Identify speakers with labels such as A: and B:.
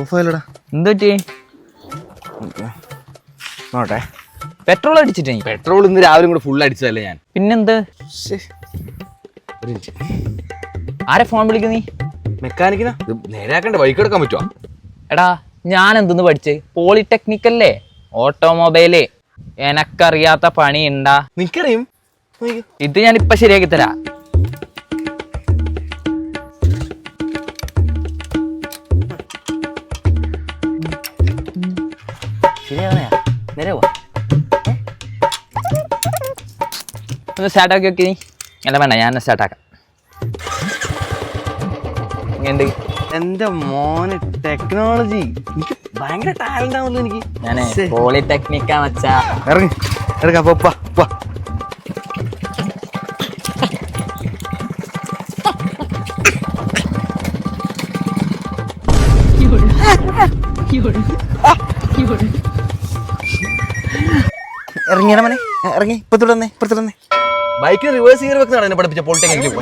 A: ഓഫായില്ലടാ.
B: എന്തുപറ്റി?
A: നോട്ടെ,
B: petrol അടിച്ചിട്ടേ.
A: Petrol ഇന്ന് രാവിലെ കൂടെ ഫുൾ അടിച്ചതല്ലേ ഞാൻ.
B: പിന്നെന്ത്? ആരെ ഫോൺ വിളിക്കുന്ന നീ?
A: മെക്കാനിക്കിനാ. ഇത് നേരാക്കണ്ട, വഴിക്ക് എടുക്കാൻ പറ്റുമോ?
B: എടാ ഞാൻ എന്തെന്ന് പഠിച്ചേ? പോളിടെക്നിക്കല്ലേ, ഓട്ടോമൊബൈല്. എനക്കറിയാത്ത പണി ഉണ്ടാ?
A: നിക്കറിയും.
B: ഇത് ഞാൻ ഇപ്പൊ ശരിയാക്കി തരാ. ഒന്ന് സ്റ്റാർട്ടാക്കി നോക്കി നീ. അല്ല വേണ്ട, ഞാൻ സ്റ്റാർട്ടാക്കാം. എന്റെ
A: മോന് ടെക്നോളജി എനിക്ക് ഭയങ്കര ടാലന്റ് ആണല്ലോ. എനിക്ക്
B: ഞാനേ പോളിടെക്നിക്കാ വെച്ചാ.
A: ഇറങ്ങി എടുക്കാം. ഇറങ്ങിയാ മനെ, ഇറങ്ങി. ഇപ്പത്തോടെ ബൈക്കിന് റിവേഴ്സ് ഗിയർ വെക്കുന്നതാണ് എന്നെ പഠിപ്പിച്ച പോളിടെക്നിക്കിൽ.